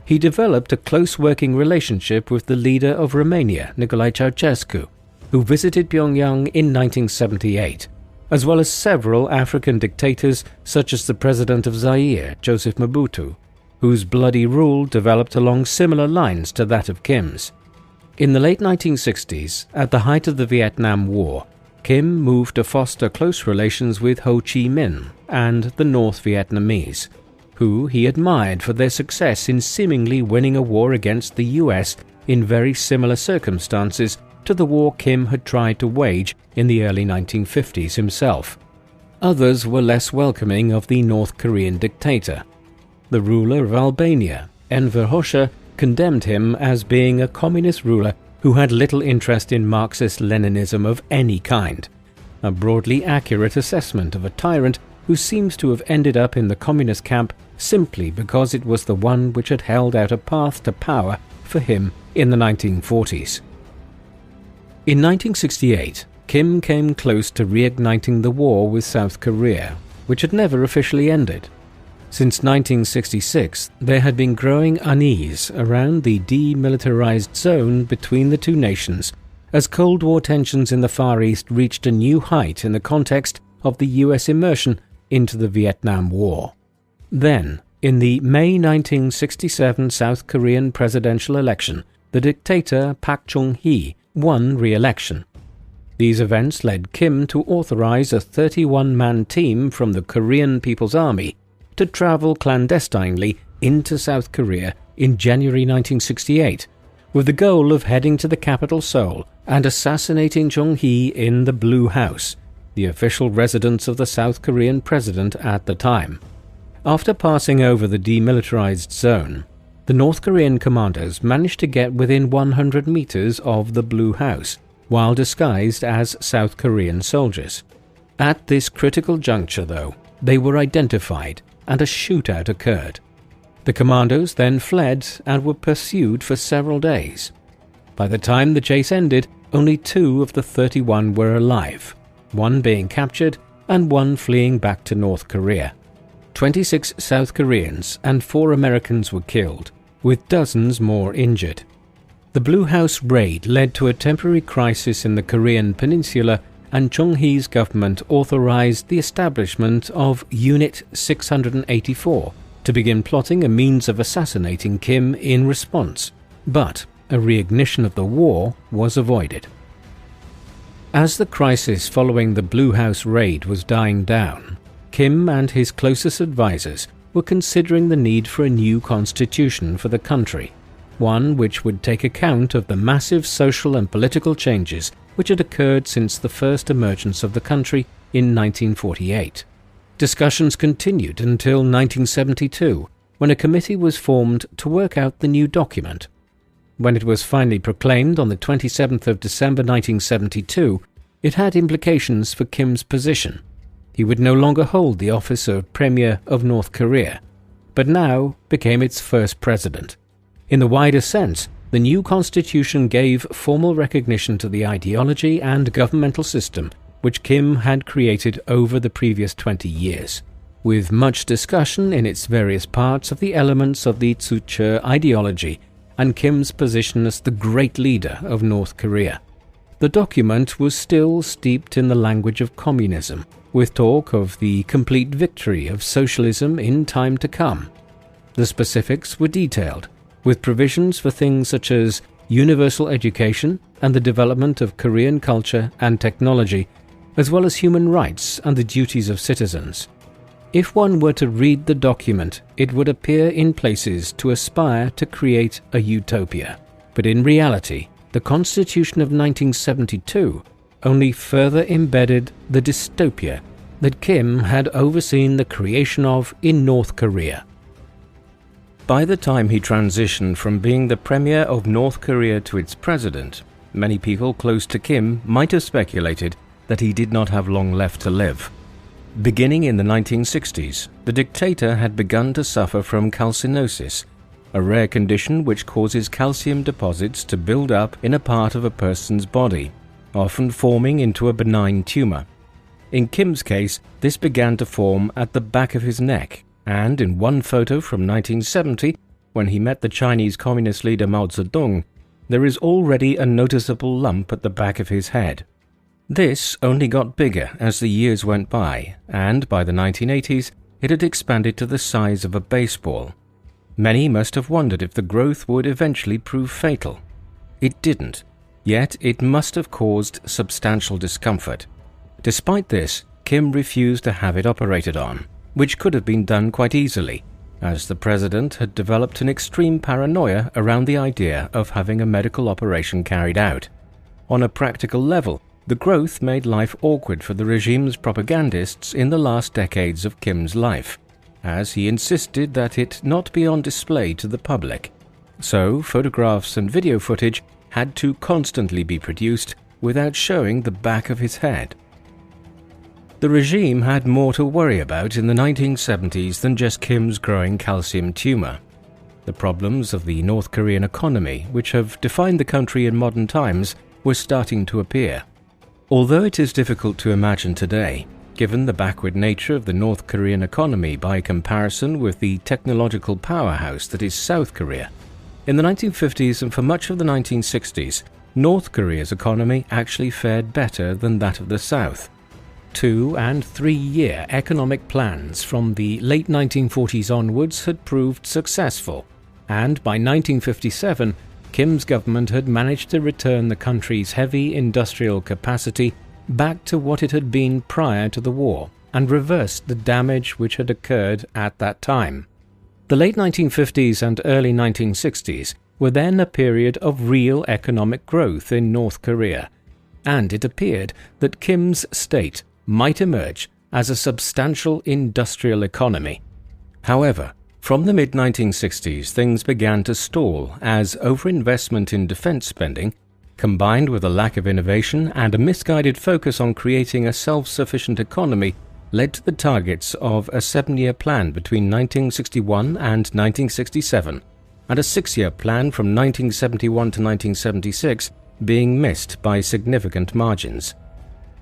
He developed a close working relationship with the leader of Romania, Nicolae Ceausescu, who visited Pyongyang in 1978, as well as several African dictators such as the president of Zaire, Joseph Mobutu, whose bloody rule developed along similar lines to that of Kim's. In the late 1960s, at the height of the Vietnam War, Kim moved to foster close relations with Ho Chi Minh and the North Vietnamese, who he admired for their success in seemingly winning a war against the US in very similar circumstances to the war Kim had tried to wage in the early 1950s himself. Others were less welcoming of the North Korean dictator. The ruler of Albania, Enver Hoxha, condemned him as being a communist ruler who had little interest in Marxist-Leninism of any kind, a broadly accurate assessment of a tyrant who seems to have ended up in the communist camp simply because it was the one which had held out a path to power for him in the 1940s. In 1968, Kim came close to reigniting the war with South Korea, which had never officially ended. Since 1966, there had been growing unease around the demilitarized zone between the two nations, as Cold War tensions in the Far East reached a new height in the context of the US immersion into the Vietnam War. Then, in the May 1967 South Korean presidential election, the dictator Park Chung-hee won re-election. These events led Kim to authorize a 31-man team from the Korean People's Army to travel clandestinely into South Korea in January 1968, with the goal of heading to the capital Seoul and assassinating Chung-hee in the Blue House, the official residence of the South Korean president at the time. After passing over the demilitarized zone, the North Korean commandos managed to get within 100 meters of the Blue House, while disguised as South Korean soldiers. At this critical juncture, though, they were identified and a shootout occurred. The commandos then fled and were pursued for several days. By the time the chase ended, only 2 of the 31 were alive, one being captured and one fleeing back to North Korea. 26 South Koreans and 4 Americans were killed, with dozens more injured. The Blue House raid led to a temporary crisis in the Korean peninsula, and Chung-hee's government authorized the establishment of Unit 684 to begin plotting a means of assassinating Kim in response, but a reignition of the war was avoided. As the crisis following the Blue House raid was dying down, Kim and his closest advisors were considering the need for a new constitution for the country, one which would take account of the massive social and political changes which had occurred since the first emergence of the country in 1948. Discussions continued until 1972, when a committee was formed to work out the new document. When it was finally proclaimed on the 27th of December 1972, it had implications for Kim's position. He would no longer hold the office of Premier of North Korea, but now became its first president. In the wider sense, the new constitution gave formal recognition to the ideology and governmental system which Kim had created over the previous 20 years, with much discussion in its various parts of the elements of the Tzu-che ideology and Kim's position as the great leader of North Korea. The document was still steeped in the language of communism, with talk of the complete victory of socialism in time to come. The specifics were detailed, with provisions for things such as universal education and the development of Korean culture and technology, as well as human rights and the duties of citizens. If one were to read the document, it would appear in places to aspire to create a utopia. But in reality, the Constitution of 1972 only further embedded the dystopia that Kim had overseen the creation of in North Korea. By the time he transitioned from being the Premier of North Korea to its president, many people close to Kim might have speculated that he did not have long left to live. Beginning in the 1960s, the dictator had begun to suffer from calcinosis, a rare condition which causes calcium deposits to build up in a part of a person's body, often forming into a benign tumor. In Kim's case, this began to form at the back of his neck, and in one photo from 1970, when he met the Chinese Communist leader Mao Zedong, there is already a noticeable lump at the back of his head. This only got bigger as the years went by, and by the 1980s, it had expanded to the size of a baseball. Many must have wondered if the growth would eventually prove fatal. It didn't, yet it must have caused substantial discomfort. Despite this, Kim refused to have it operated on, which could have been done quite easily, as the president had developed an extreme paranoia around the idea of having a medical operation carried out. On a practical level, the growth made life awkward for the regime's propagandists in the last decades of Kim's life, as he insisted that it not be on display to the public. So, photographs and video footage had to constantly be produced without showing the back of his head. The regime had more to worry about in the 1970s than just Kim's growing calcium tumor. The problems of the North Korean economy, which have defined the country in modern times, were starting to appear. Although it is difficult to imagine today, given the backward nature of the North Korean economy by comparison with the technological powerhouse that is South Korea, in the 1950s and for much of the 1960s, North Korea's economy actually fared better than that of the South. 2- and 3-year economic plans from the late 1940s onwards had proved successful, and by 1957, Kim's government had managed to return the country's heavy industrial capacity back to what it had been prior to the war and reversed the damage which had occurred at that time. The late 1950s and early 1960s were then a period of real economic growth in North Korea, and it appeared that Kim's state might emerge as a substantial industrial economy. However, from the mid-1960s, things began to stall as overinvestment in defense spending, combined with a lack of innovation and a misguided focus on creating a self-sufficient economy, led to the targets of a 7-year plan between 1961 and 1967, and a 6-year plan from 1971 to 1976 being missed by significant margins.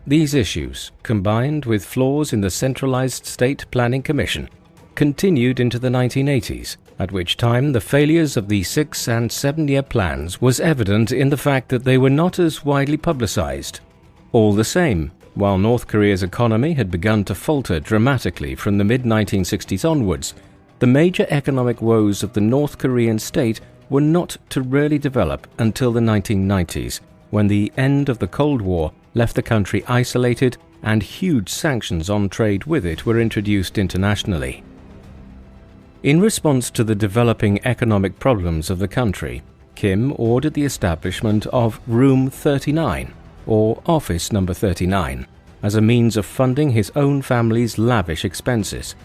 These issues, combined with flaws in the centralized State Planning Commission, continued into the 1980s, at which time the failures of the 6- and 7-year plans was evident in the fact that they were not as widely publicized. All the same, while North Korea's economy had begun to falter dramatically from the mid-1960s onwards, the major economic woes of the North Korean state were not to really develop until the 1990s, when the end of the Cold War left the country isolated and huge sanctions on trade with it were introduced internationally. In response to the developing economic problems of the country, Kim ordered the establishment of Room 39, or Office Number 39, as a means of funding his own family's lavish expenses.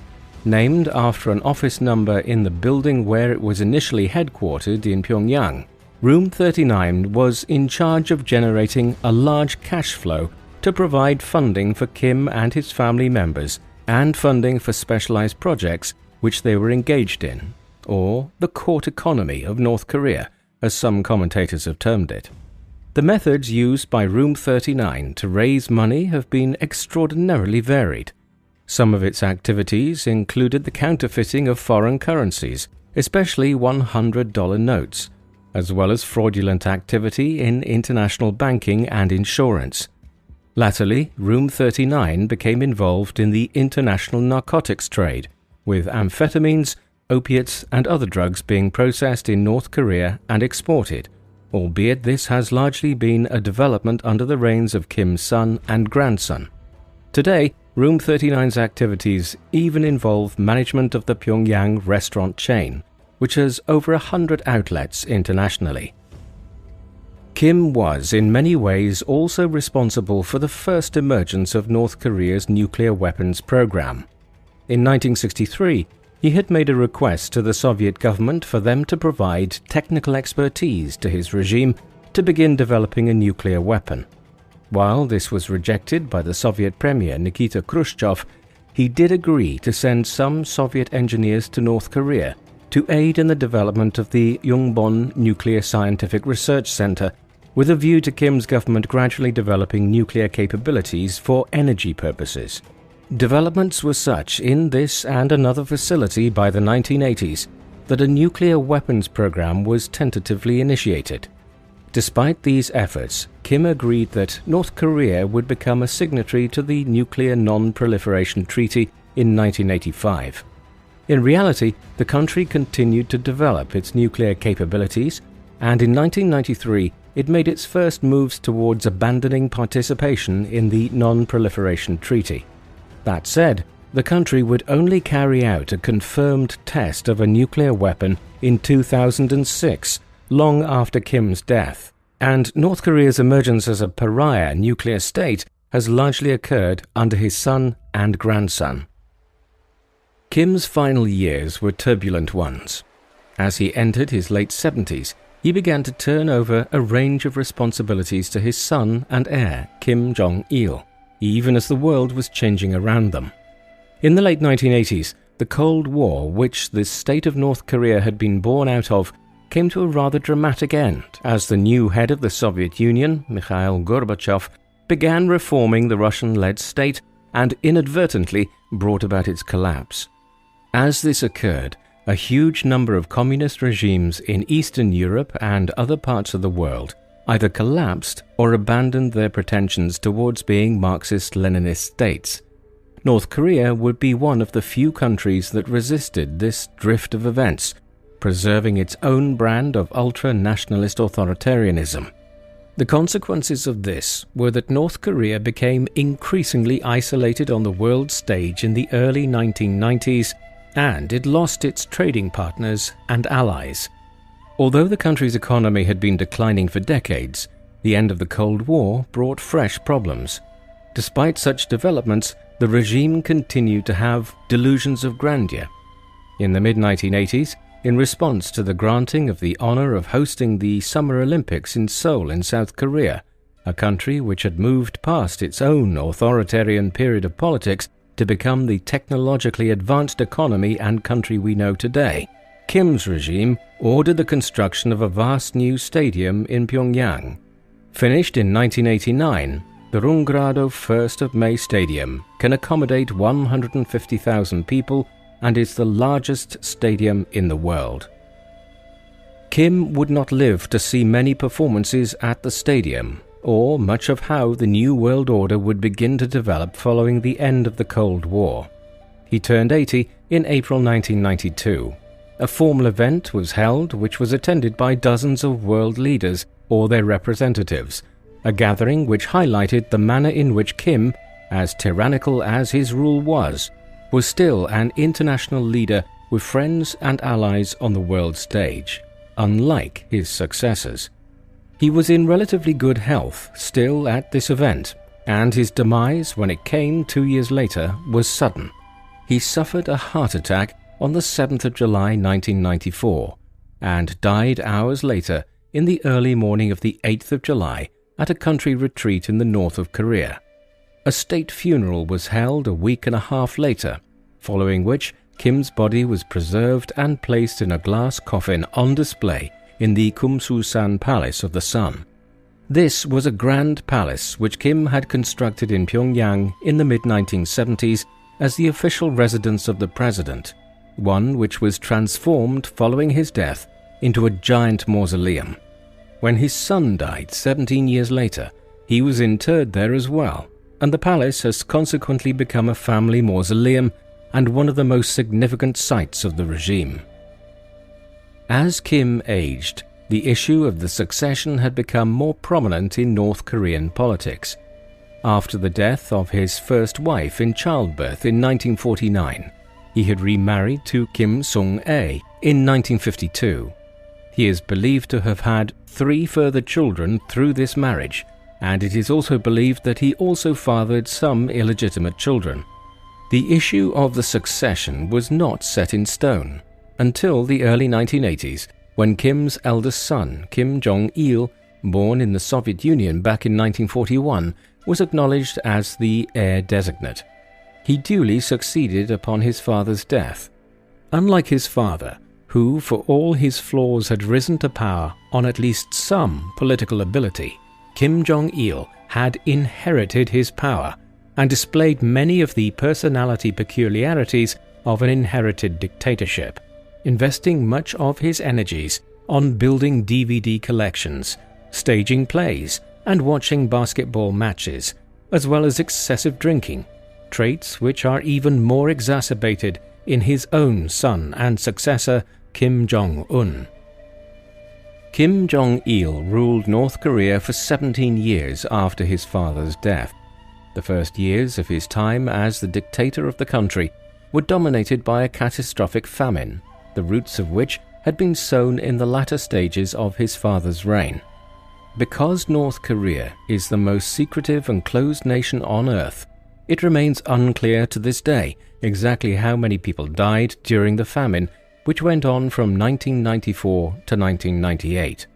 Named after an office number in the building where it was initially headquartered in Pyongyang, Room 39 was in charge of generating a large cash flow to provide funding for Kim and his family members and funding for specialized projects which they were engaged in, or the court economy of North Korea, as some commentators have termed it. The methods used by Room 39 to raise money have been extraordinarily varied. Some of its activities included the counterfeiting of foreign currencies, especially $100 notes, as well as fraudulent activity in international banking and insurance. Latterly, Room 39 became involved in the international narcotics trade, with amphetamines, opiates, and other drugs being processed in North Korea and exported, albeit this has largely been a development under the reigns of Kim's son and grandson. Today, Room 39's activities even involve management of the Pyongyang restaurant chain, which has over 100 outlets internationally. Kim was in many ways also responsible for the first emergence of North Korea's nuclear weapons program. In 1963, he had made a request to the Soviet government for them to provide technical expertise to his regime to begin developing a nuclear weapon. While this was rejected by the Soviet Premier Nikita Khrushchev, he did agree to send some Soviet engineers to North Korea to aid in the development of the Yongbyon Nuclear Scientific Research Center, with a view to Kim's government gradually developing nuclear capabilities for energy purposes. Developments were such in this and another facility by the 1980s that a nuclear weapons program was tentatively initiated. Despite these efforts, Kim agreed that North Korea would become a signatory to the Nuclear Non-Proliferation Treaty in 1985. In reality, the country continued to develop its nuclear capabilities, and in 1993 it made its first moves towards abandoning participation in the Non-Proliferation Treaty. That said, the country would only carry out a confirmed test of a nuclear weapon in 2006, long after Kim's death, and North Korea's emergence as a pariah nuclear state has largely occurred under his son and grandson. Kim's final years were turbulent ones. As he entered his late 70s, he began to turn over a range of responsibilities to his son and heir, Kim Jong-il, even as the world was changing around them. In the late 1980s, the Cold War, which the state of North Korea had been born out of, came to a rather dramatic end as the new head of the Soviet Union, Mikhail Gorbachev, began reforming the Russian-led state and inadvertently brought about its collapse. As this occurred, a huge number of communist regimes in Eastern Europe and other parts of the world either collapsed or abandoned their pretensions towards being Marxist-Leninist states. North Korea would be one of the few countries that resisted this drift of events, preserving its own brand of ultra-nationalist authoritarianism. The consequences of this were that North Korea became increasingly isolated on the world stage in the early 1990s, and it lost its trading partners and allies. Although the country's economy had been declining for decades, the end of the Cold War brought fresh problems. Despite such developments, the regime continued to have delusions of grandeur. In the mid-1980s, in response to the granting of the honor of hosting the Summer Olympics in Seoul in South Korea, a country which had moved past its own authoritarian period of politics to become the technologically advanced economy and country we know today, Kim's regime ordered the construction of a vast new stadium in Pyongyang. Finished in 1989, the Rungrado 1st of May Stadium can accommodate 150,000 people and is the largest stadium in the world. Kim would not live to see many performances at the stadium, or much of how the New World Order would begin to develop following the end of the Cold War. He turned 80 in April 1992. A formal event was held which was attended by dozens of world leaders or their representatives, a gathering which highlighted the manner in which Kim, as tyrannical as his rule was still an international leader with friends and allies on the world stage, unlike his successors. He was in relatively good health still at this event, and his demise, when it came 2 years later, was sudden. He suffered a heart attack on the 7th of July 1994, and died hours later in the early morning of the 8th of July at a country retreat in the north of Korea. A state funeral was held a week and a half later, following which Kim's body was preserved and placed in a glass coffin on display in the Kumsusan Palace of the Sun. This was a grand palace which Kim had constructed in Pyongyang in the mid-1970s as the official residence of the president, one which was transformed following his death into a giant mausoleum. When his son died 17 years later, he was interred there as well, and the palace has consequently become a family mausoleum and one of the most significant sites of the regime. As Kim aged, the issue of the succession had become more prominent in North Korean politics. After the death of his first wife in childbirth in 1949, he had remarried to Kim Sung-ae in 1952. He is believed to have had 3 further children through this marriage, and it is also believed that he also fathered some illegitimate children. The issue of the succession was not set in stone until the early 1980s, when Kim's eldest son, Kim Jong-il, born in the Soviet Union back in 1941, was acknowledged as the heir designate. He duly succeeded upon his father's death. Unlike his father, who for all his flaws had risen to power on at least some political ability, Kim Jong-il had inherited his power and displayed many of the personality peculiarities of an inherited dictatorship, investing much of his energies on building DVD collections, staging plays, and watching basketball matches, as well as excessive drinking, traits which are even more exacerbated in his own son and successor, Kim Jong-un. Kim Jong-il ruled North Korea for 17 years after his father's death. The first years of his time as the dictator of the country were dominated by a catastrophic famine, the roots of which had been sown in the latter stages of his father's reign. Because North Korea is the most secretive and closed nation on earth, it remains unclear to this day exactly how many people died during the famine, which went on from 1994 to 1998.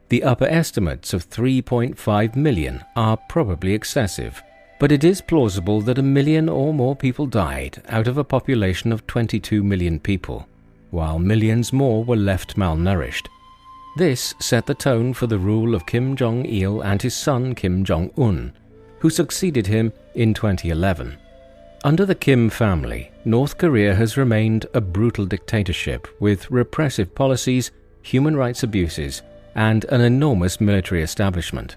The upper estimates of 3.5 million are probably excessive, but it is plausible that 1 million or more people died out of a population of 22 million people, while millions more were left malnourished. This set the tone for the rule of Kim Jong-il and his son Kim Jong-un, who succeeded him in 2011. Under the Kim family, North Korea has remained a brutal dictatorship with repressive policies, human rights abuses, and an enormous military establishment.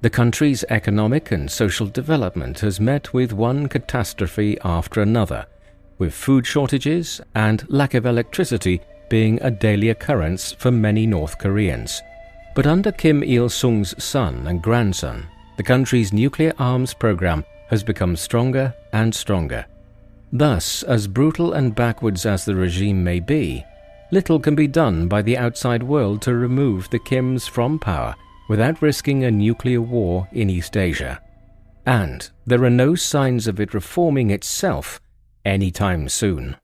The country's economic and social development has met with one catastrophe after another, with food shortages and lack of electricity being a daily occurrence for many North Koreans. But under Kim Il-sung's son and grandson, the country's nuclear arms program has become stronger and stronger. Thus, as brutal and backwards as the regime may be, little can be done by the outside world to remove the Kims from power without risking a nuclear war in East Asia. And there are no signs of it reforming itself anytime soon.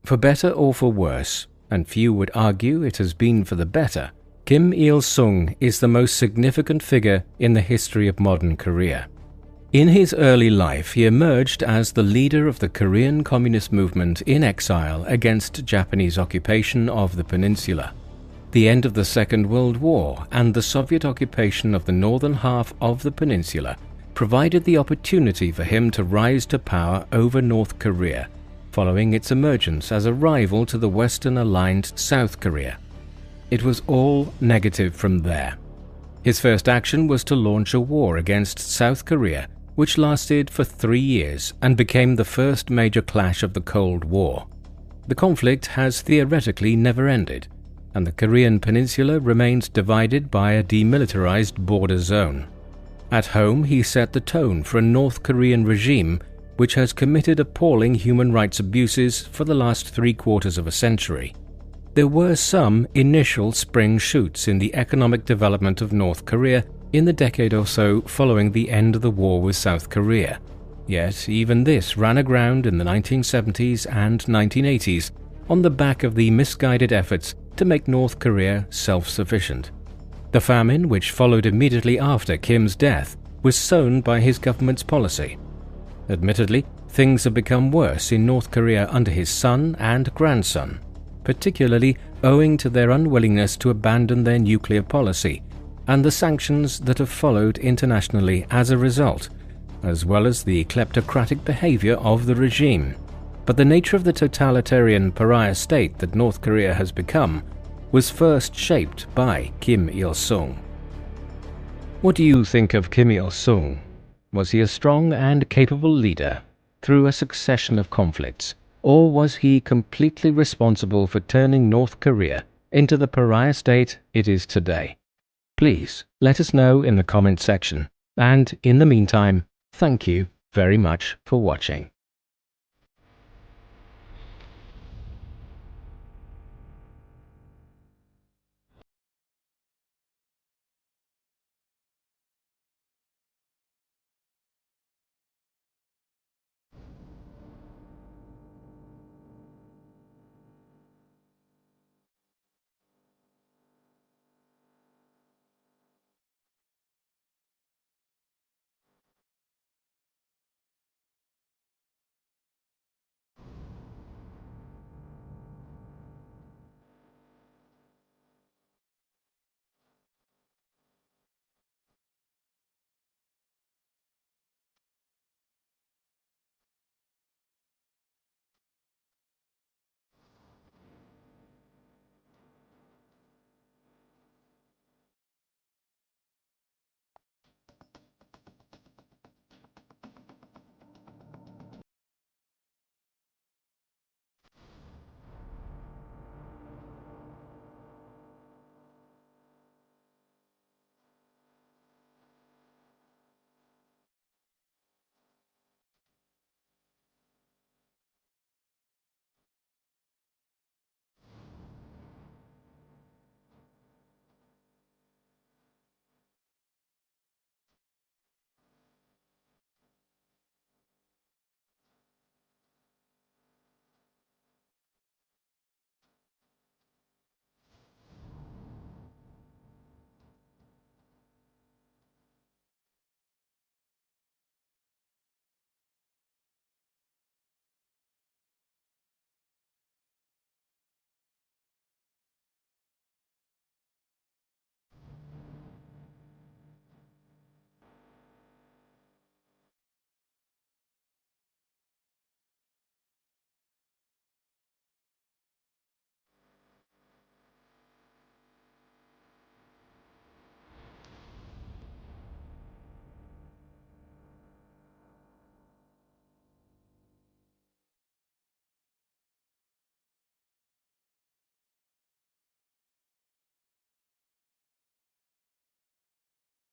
For better or for worse, and few would argue it has been for the better, Kim Il-sung is the most significant figure in the history of modern Korea. In his early life, he emerged as the leader of the Korean Communist movement in exile against Japanese occupation of the peninsula. The end of the Second World War and the Soviet occupation of the northern half of the peninsula provided the opportunity for him to rise to power over North Korea, following its emergence as a rival to the Western-aligned South Korea. It was all negative from there. His first action was to launch a war against South Korea, which lasted for 3 years and became the first major clash of the Cold War. The conflict has theoretically never ended, and the Korean peninsula remains divided by a demilitarized border zone. At home, he set the tone for a North Korean regime which has committed appalling human rights abuses for the last 3/4 of a century. There were some initial spring shoots in the economic development of North Korea in the decade or so following the end of the war with South Korea. Yet even this ran aground in the 1970s and 1980s on the back of the misguided efforts to make North Korea self-sufficient. The famine, which followed immediately after Kim's death, was sown by his government's policy. Admittedly, things have become worse in North Korea under his son and grandson, particularly owing to their unwillingness to abandon their nuclear policy and the sanctions that have followed internationally as a result, as well as the kleptocratic behavior of the regime. But the nature of the totalitarian pariah state that North Korea has become was first shaped by Kim Il-sung. What do you think of Kim Il-sung? Was he a strong and capable leader through a succession of conflicts, or was he completely responsible for turning North Korea into the pariah state it is today? Please let us know in the comment section, and in the meantime, thank you very much for watching.